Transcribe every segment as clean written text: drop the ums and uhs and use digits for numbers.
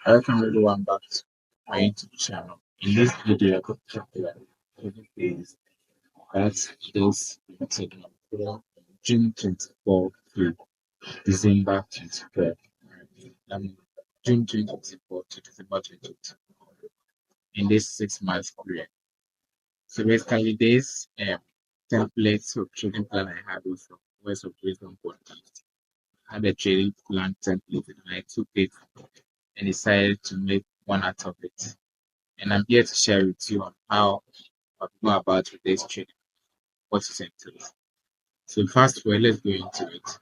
Welcome everyone back to my YouTube channel. In this video, I'm going to talk about trading days that is taking from June 24th to December 23rd. Um, June 2024 to December 2024 in this 6 months period. So basically, this templates of trading plan I had was from West of Wisdom podcast. I had a trading plan template and I took it and decided to make one out of it. And I'm here to share with you on how I go about today's trading, what is entails. So first of all, let's go into it.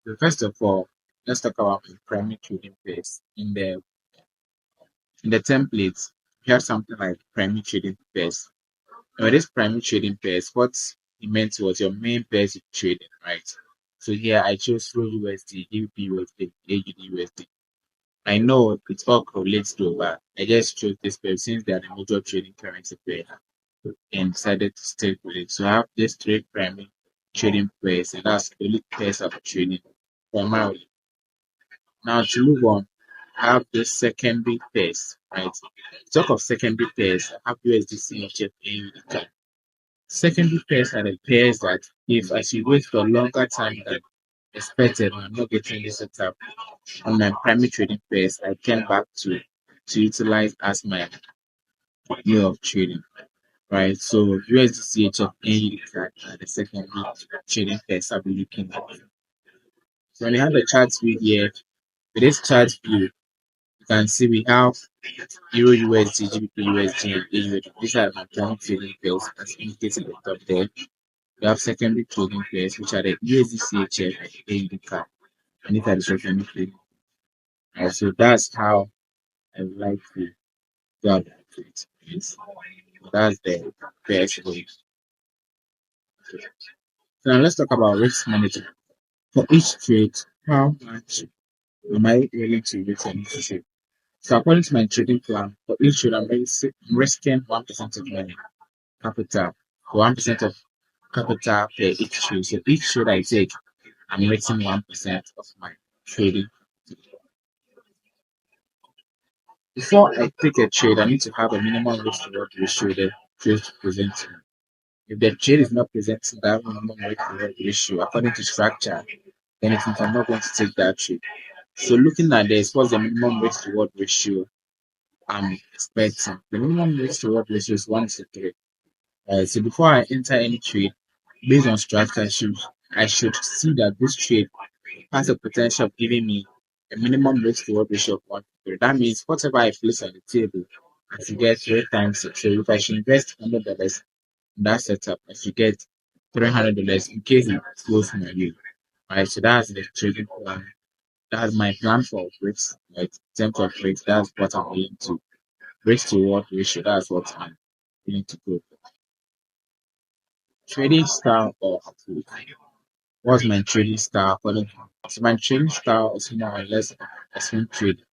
So first of all, let's talk about the primary trading pairs. In the template, we have something like primary trading pairs. Now this primary trading pairs, what it meant was your main pairs you trading, right? So here I chose ROW USD, GBP USD, AUD USD. I know it all correlates to, but I just chose this pair since they are the major trading currency pair and decided to stick with it. So I have these three primary trading pairs, and that's the only pairs I'm trading primarily. Now to move on, I have the secondary pairs, right? Talk of secondary pairs, I have USDC, HF, AUD. Secondary pairs are the pairs that if I should wait for a longer time than expected and I'm not getting this setup on my primary trading pairs, I came back to utilize as my way of trading. Right, so USD CHF and USD the secondary trading pairs I'll be looking at. So when you have the chart view here, with this chart view, you can see we have Euro USD, GBP USD, and AUD. These are the primary trading pairs as indicated at the top there. We have secondary trading pairs, which are the USD CHF and AUD card, and these are the secondary trading. So that's how I would like to go about it. Yes. That's the pairs way. So now let's talk about risk management. For each trade, how much am I willing to risk and trade? So according to my trading plan, for each trade, risking 1% of my capital, 1% of capital per each trade. So each trade I take, I'm risking 1% of my trading. Before I take a trade, I need to have a minimum risk to reward ratio the trade presents me. If the trade is not presenting that minimum risk to reward ratio according to structure, then it means I'm not going to take that trade. So looking at this, what's the minimum risk to reward ratio I'm expecting? The minimum risk to reward ratio is 1 to 3. So before I enter any trade, based on strategy, I should see that this trade has a potential of giving me a minimum risk to reward ratio of 1 to 3. That means whatever I place on the table, I should get 3 times it. So if I should invest $100 in that setup, I should get $300 in case it goes my way. Right, so that's the trading plan. That's my plan for risks, right? In terms of risks, that's what I'm willing to risk to reward ratio. That's what I'm willing to go for. Trading style of food. What's my trading style according to so my trading style is more or less a swing trade,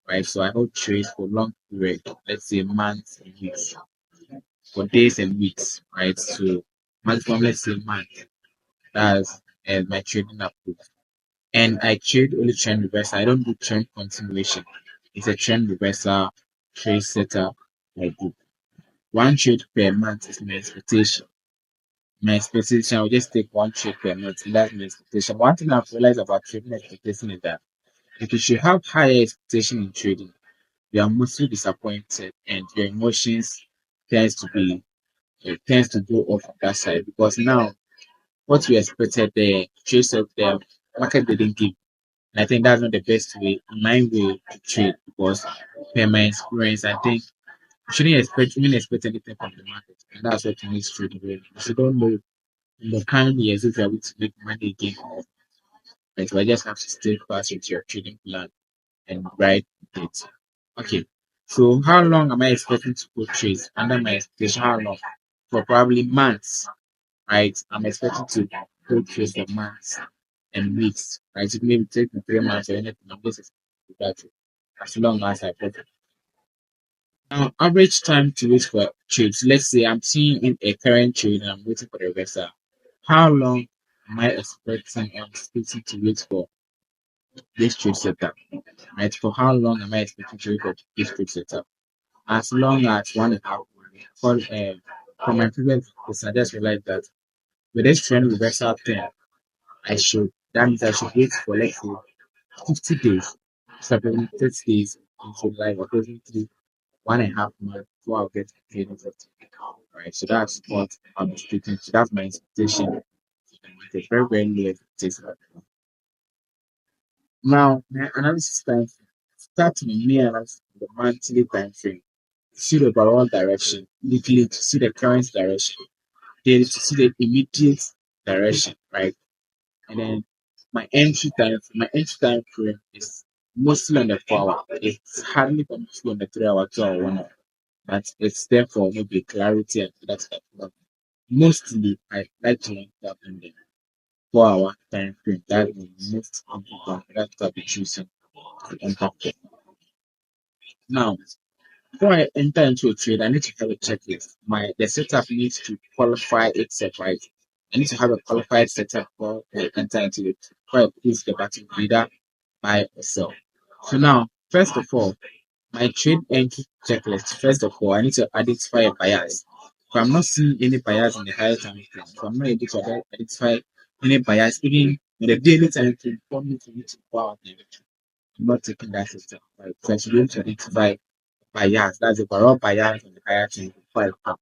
right? So I hold trades for long period, let's say months and weeks, for days and weeks, right? So maximum, let's say month. That's my trading approach. And I trade only trend reversal. I don't do trend continuation. It's a trend reversal trade setup I do. One trade per month is my expectation. My expectation, I'll just take one trade per month. And that's my expectation. One thing I've realized about trading expectation is that if you should have higher expectation in trading, you are mostly disappointed and your emotions tends to be tends to go off on that side because now what you expected the trade of the market didn't give. And I think that's not the best way, my way to trade because per my experience, I think you shouldn't expect anything from the market. And that's what makes trading really. If you don't know in the coming years if you're going to make money again or right. So I just have to stay fast with your trading plan and write it. Okay. So how long am I expecting to put trades? Under my expectation, how long? For probably months, right? I'm expecting to put trades for months and weeks, right? It maybe take me 3 months or anything. I'm just expecting that as long as I put it. Now, average time to wait for trades. Let's say I'm seeing in a current trade and I'm waiting for the reversal. How long am I expecting to wait for? this trade setup, right? For how long am I expecting to record this trade setup? As long as 1.5 months. From my previous post, I just realized that with this trend reversal thing, that means I should wait for let's say 50 days, 30 days into like approximately 1.5 months before I'll get paid of it. Right. So that's what I'm expecting. So that's my expectation. It's very, very low expectation. Now, my analysis time frame. Starting with me analysis the monthly time frame. See the overall direction. Weekly to see the current direction. Daily to see the immediate direction, right? And then my entry time frame is mostly on the 4 hour. It's hardly mostly on the 3 hour, 2 hour, 1 hour. But it's there for maybe clarity and that stuff. But mostly I like to end up in the 4 hour time frame. That's the most important. That's what I'll be choosing to enter. Now, before I enter into a trade, I need to have a checklist. The setup needs to qualify itself, right? I need to have a qualified setup before I enter into it. Before I push the button either buy or sell. So now, first of all, my trade entry checklist. First of all, I need to identify a bias. If I'm not seeing any bias in the higher time frame, if I'm not able to identify any bias, even in the daily time frame, for me to need to go out direction, I'm not taking that system. Right? So I should be able to identify bias. That's the overall bias on the higher time before I come.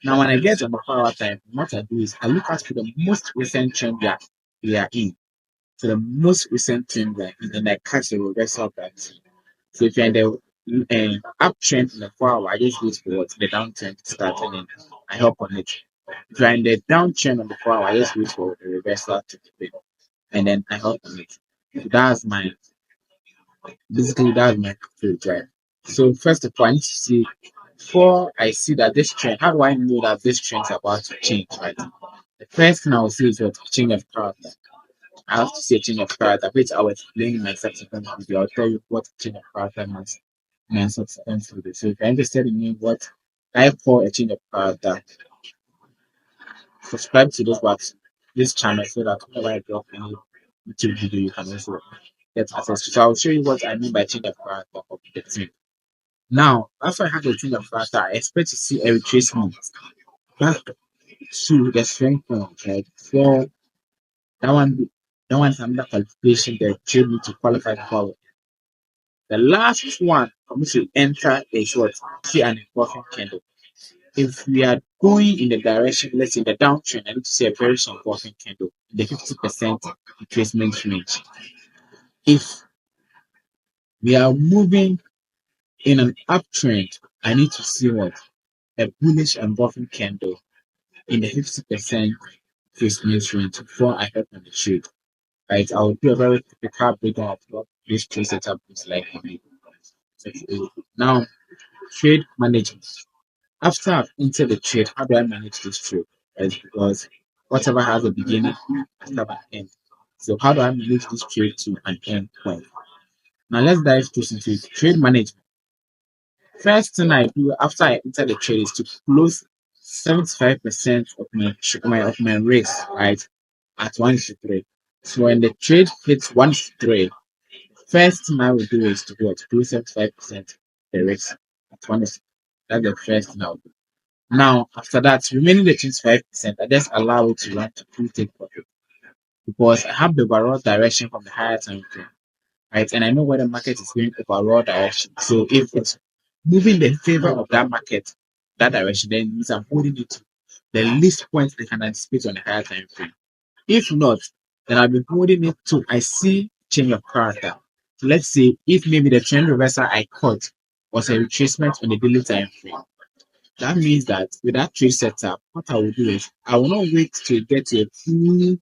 Now, when I get on the 4 hour time, what I do is I look at the most recent trend that we are in. So the most recent trend we are in, and I catch the reversal of that. So if you're in the uptrend in the 4 hour, I just wait for what the downtrend to start and then I help on it. If you're in the downtrend on the 4 hour, I just wait for the reversal to be and then I help on it. So that's my field, right? So first of all, I need to see before I see that this trend, how do I know that this trend is about to change, right? The first thing I will see is what change of character. I have to see a change of character, which I will explain in my subsequent video. I'll tell you what change of character means in my subsequent video. So if you're interested in knowing what I call a change of character, subscribe to this channel so that whenever I drop any YouTube video, you can also get access to. So I'll show you what I mean by change of character of the team. Now, after I have a change of character, I expect to see a retracement back to the strength point, right? So that one, that one's another qualification that trade me to qualify for. The last one for me to enter is what? See an important candle. If we are going in the direction, let's say the downtrend, I need to see a very important candle, the 50% retracement range. If we are moving in an uptrend, I need to see what? A bullish engulfing candle in the 50% retracement range before I head on the trade. Right, I'll do a very typical breakdown of what this trade setup looks like for me. So, now, trade management. After I've entered the trade, how do I manage this trade? Right, because whatever has a beginning has to have an end. So how do I manage this trade to an end point? Now let's dive into it. Trade management. First thing I do after I enter the trade is to close 75% of my risk, right, at 1 to 3. So when the trade hits 1 to 3, first thing I will do is to what? Do 75% the risk at 1 to 3. That's the first thing I'll do. Now, after that, remaining the 25%, I just allow it to run to full take profit because I have the overall direction from the higher time frame, right? And I know where the market is going overall direction. So if it's moving in favor of that market, that direction, then it means I'm holding it to the least point I can anticipate on the higher time frame. If not, then I'll be holding it to I see change of character. So let's say if maybe the trend reversal I caught was a retracement on the daily time frame. That means that with that trade setup, what I will do is I will not wait to get to a full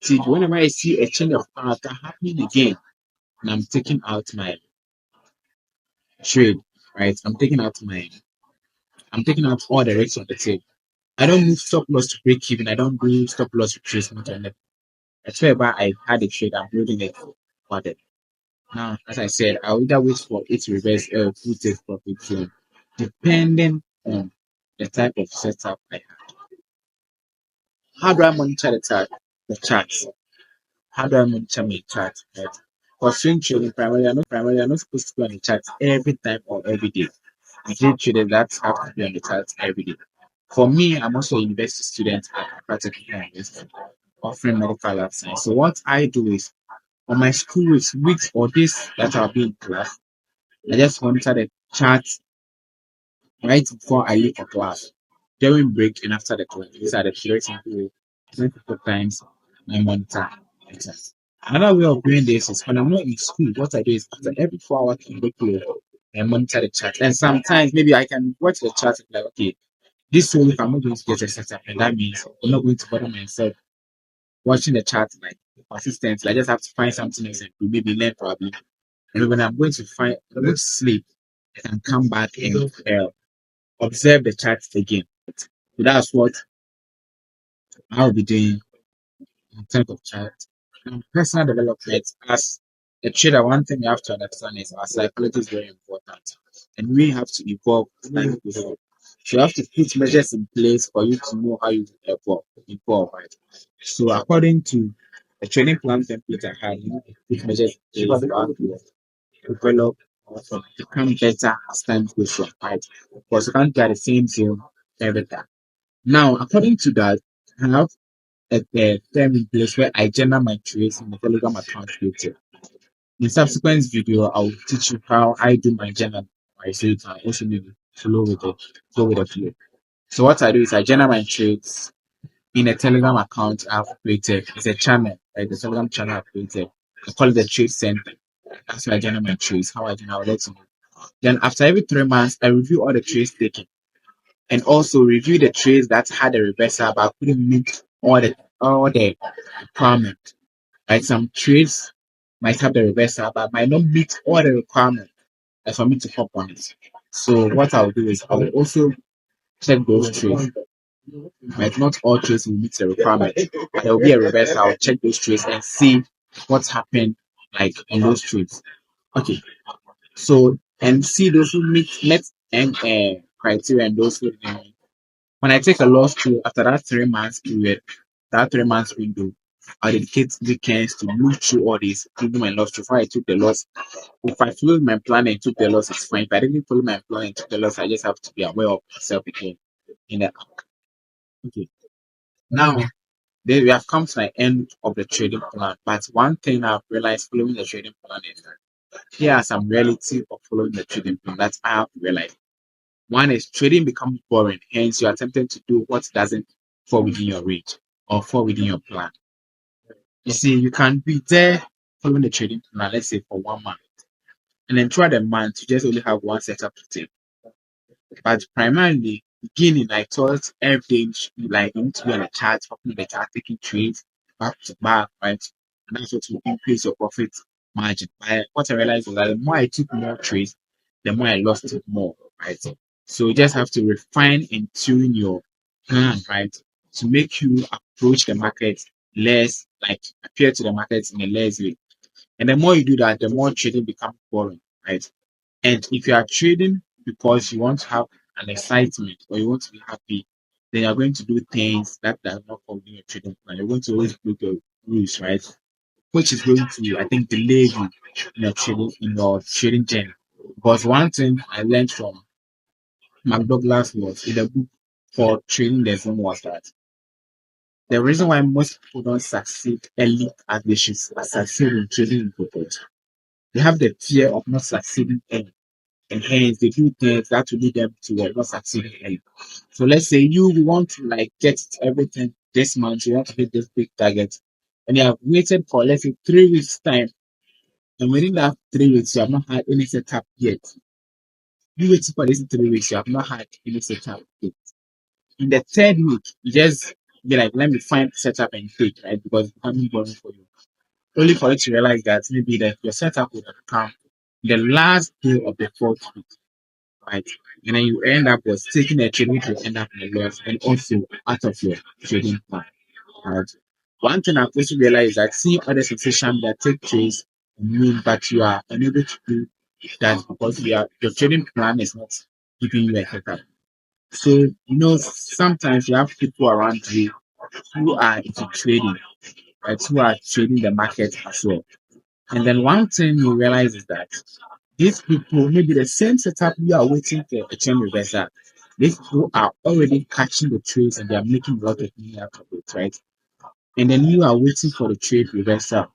till whenever I see a change of character happening again, and I'm taking out my trade, right? I'm taking out all the risks on the trade. I don't move stop loss to break even. I don't do stop loss retracement on it. That's wherever I had a trade, I'm holding it for it. Now, as I said, I'll either wait for it to reverse or full take profit zone, depending on the type of setup I have. How do I monitor the charts? How do I monitor my chart? Right? For swing trading, primarily, you're not supposed to be on the chart every time or every day. You did traders that have to be on the chart every day. For me, I'm also a university student at Accra Technical University, offering medical lab science. So what I do is on my school weeks or days that I'll be in class, I just monitor the chart right before I leave for class, during break and after the class. These are the periods in period 24 times my monitor exercise. Another way of doing this is when I'm not in school, what I do is after every 4 hours break period, I monitor the chart. And sometimes maybe I can watch the chart and be like, okay, this week I'm not going to get a setup, and that means I'm not going to bother myself watching the chart like consistently. I just have to find something else and maybe learn probably. And when I'm going to sleep, I can come back and observe the charts again. So that's what I'll be doing in terms of chart. And personal development, as a trader, one thing you have to understand is our psychology is very important. And we have to evolve like before. So you have to put measures in place for you to know how you evolve, right? So according to the training plan template I had, you need to put measures in place for how to develop or become better as time goes on, right? Because you can't get the same zone every time. Now, according to that, I have a term in place where I generate my trades in the Telegram account later. In subsequent video, I'll teach you how I do my journal. Right, so you can also maybe follow with it, go with the flow. So what I do is I generate my trades in a Telegram account I've created. It's a channel, right? The Telegram channel I've created. I call it the Trade Center. That's where I generate my trades. How I do now, let you know. Then after every 3 months, I review all the trades taken and also review the trades that had a reversal but couldn't meet all the requirement. Like some trades might have the reversal but might not meet all the requirements for me to hop on it. So what I'll do is I'll also check those trades. Might not all trades will meet the requirement. There will be a reversal. I'll check those trades and see what's happened like on those trades. Okay. So and see those who meet met and criteria and those who didn't. When I take a loss to after that 3 months period, that 3 months window, I dedicate weekends to look through all this, give my loss before I took the loss. If I followed my plan and took the loss, it's fine. If I didn't follow my plan and took the loss, I just have to be aware of myself again. In that okay. Now then we have come to the end of the trading plan. But one thing I've realized following the trading plan is that here are some reality of following the trading plan that I have realized. One is trading becomes boring, hence you're attempting to do what doesn't fall within your reach or fall within your plan. You see, you can be there following the trading plan, let's say for 1 month, and then throughout the month, you just only have one setup to take. But primarily, beginning, I thought everything should be like you need to be on a chart, hopping the chart, taking trades back to back, right? And that's what will increase your profit margin. But what I realized was that the more I took more trades, the more I lost it more, right? So you just have to refine and tune your plan, right? To make you approach the market less, like appear to the market in a less way. And the more you do that, the more trading becomes boring, right? And if you are trading because you want to have an excitement or you want to be happy, then you're going to do things that does not fall within your trading plan. You're going to always break your rules, right? Which is going to, I think, delay you in your trading journey. Because one thing I learned from Mark Douglas was in the book for trading lesson was that the reason why most people don't succeed early as they should succeed in trading in corporate, they have the fear of not succeeding early and hence they do things that will lead them to not succeeding early. So let's say you want to like get everything this month, you want to hit this big target, and you have waited for let's say 3 weeks time, and within that 3 weeks you have not had any setup yet. You wait for this 3 weeks, you have not had any setup yet. In the third week, you just be like, let me find setup and take, right? Because it's becoming boring for you. Only for you to realize that maybe that your setup will have come the last day of the fourth week, right? And then you end up was taking a trade which will end up in a loss and also out of your trading plan. Right? One thing I've also realized is that seeing others in social media take trades mean that you are unable to do that because your trading plan is not giving you a setup. So sometimes you have people around you who are into trading, right? Who are trading the market as well. And then one thing you realize is that these people, maybe the same setup you are waiting for a chain reversal, these people are already catching the trades and they are making a lot of money out of it, right? And then you are waiting for the trade reversal.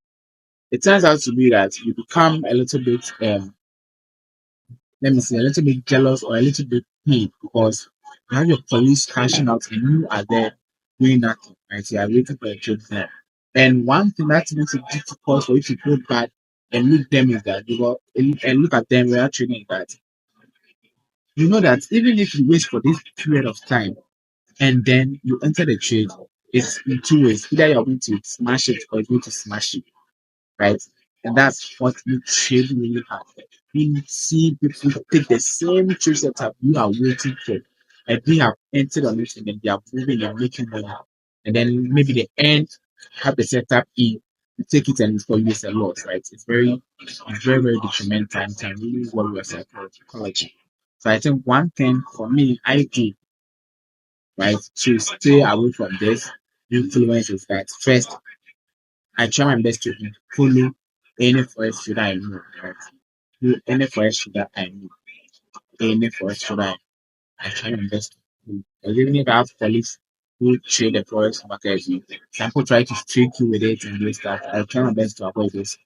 It turns out to be that you become a little bit, let me say, a little bit jealous or a little bit paid because you have your police cashing out and you are there doing nothing, right? You are waiting for a trade there. And one thing that makes it difficult for you to go back and look them is that you go and look at them without trading that you know that even if you wait for this period of time and then you enter the trade, it's in two ways. Either you're going to smash it or you're going to smash it, right? And that's what you trade really hard. We see people take the same trade setup you are waiting for, and they have entered on it and then they are moving and making money. And then maybe they end have the setup in, you take it and it's for you as a loss, right? It's very detrimental and can really worry your psychology. So I think one thing for me, I do, right, to stay away from this influence is that first, I try my best to follow any forest should I know, right? Do any forest should I know, any forest should I try my best to follow. Because even if I have colleagues who trade the forest market, some people try to trick you with it and do stuff. I try my best to avoid this.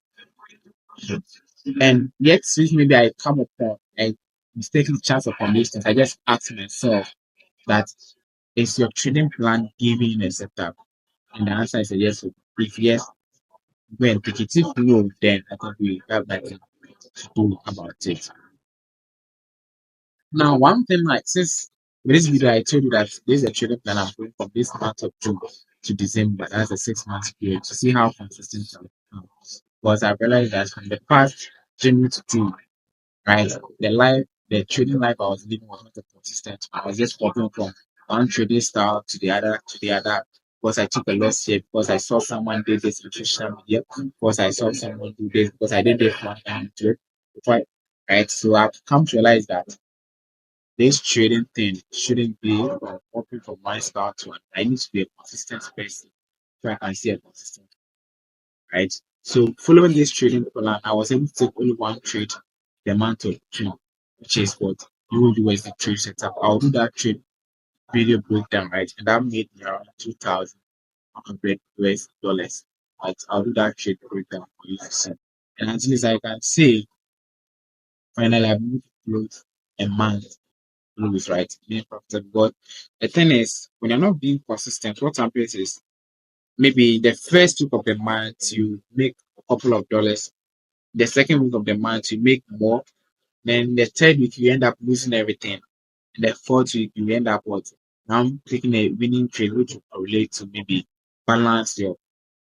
And yet, since maybe I come upon a mistakenly chance upon these things, I just ask myself that is your trading plan giving you a setup? And the answer is a yes. So if yes, go and take it. If no, then I think we have nothing to do about it. Now, one thing like since with this video, I told you that this is a trading plan I'm doing from this month of June to December. That's a 6 months period to see how consistent I become. Because I realized that from the past January to June, right? The trading life I was living was not a consistent. I was just walking from one trading style to the other. Because I took a loss here, because I saw someone did this on social media, because I saw someone do this, because I did this one time to it. Before, right? So I've come to realize that this trading thing shouldn't be working from one style to another. I need to be a consistent person so I can see a consistent, right? So following this trading plan, I was able to take only one trade the month of June, which is what USD trade setup. I'll do that trade video breakdown, right? And that made me around 2,100 US dollars. Right? I'll do that trade breakdown for you to see. And at least I can say, finally, I've moved to close a month lose, right? Being profitable. But the thing is, when you're not being consistent, what happens is maybe the first week of the month you make a couple of dollars. The second week of the month you make more. Then the third week you end up losing everything. And the fourth week you end up what? Now taking a winning trade which will relate to maybe balance your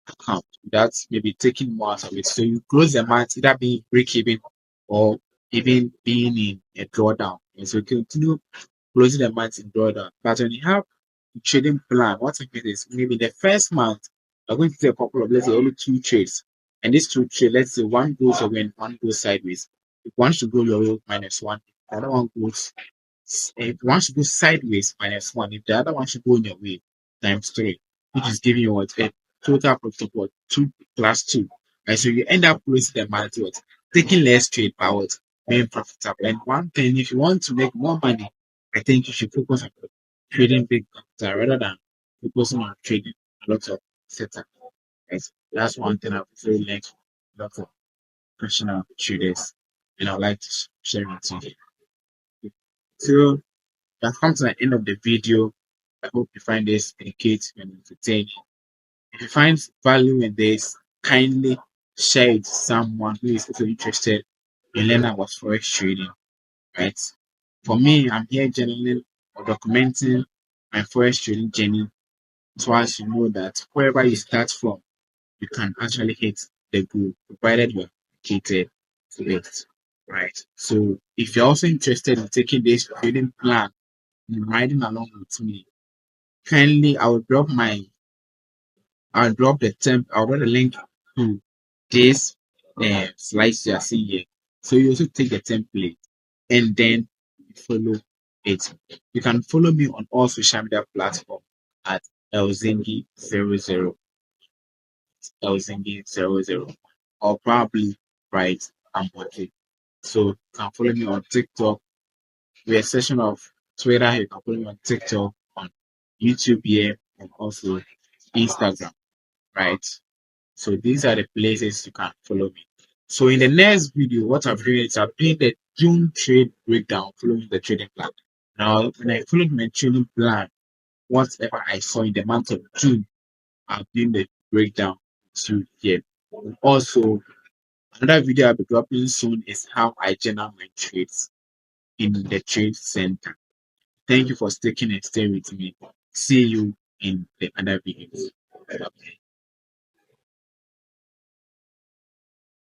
account. That's maybe taking more out of it. So you close the month either being break even or even being in a drawdown. And so continue closing the month in drawdown. But when you have a trading plan, what happens is maybe the first month you're going to take a couple of, let's say, only two trades. And these two trades, let's say one goes away and one goes sideways. If one should go your way, minus one. The other one goes, if one should go sideways, minus one. If the other one should go in your way, times three, which is giving you what? A total profit of what? Two plus two. And so you end up closing the month what? Taking less trade, but what? Being profitable. And one thing, if you want to make more money, I think you should focus on trading big capital rather than focusing on trading lots of setup. Right? That's one thing I've really learned from lots of professional traders, and I'd like to share it with you. So I've come to the end of the video. I hope you find this educative and entertaining. If you find value in this, kindly share it to someone who is also interested in learning about forex trading. Right? For me, I'm here journaling or documenting my forex trading journey so as you know that wherever you start from, you can actually hit the goal, provided you're dedicated to it. Right. So if you're also interested in taking this trading plan and riding along with me, kindly I'll drop the link to this slides you are seeing here. So you also take the template and then follow it. You can follow me on all social media platforms at Elzingi00. Elzingi00. or probably right I'm working. So you can follow me on TikTok. We're a session of Twitter. You can follow me on TikTok, on YouTube here, and also Instagram, right? So these are the places you can follow me. So in the next video, what I've doing is I've doing the June trade breakdown following the trading plan. Now, when I followed my trading plan, whatever I saw in the month of June, I've doing the breakdown to here. Also, another video I'll be dropping soon is how I journal my trades in the trade center. Thank you for sticking and staying with me. See you in the other videos. Bye.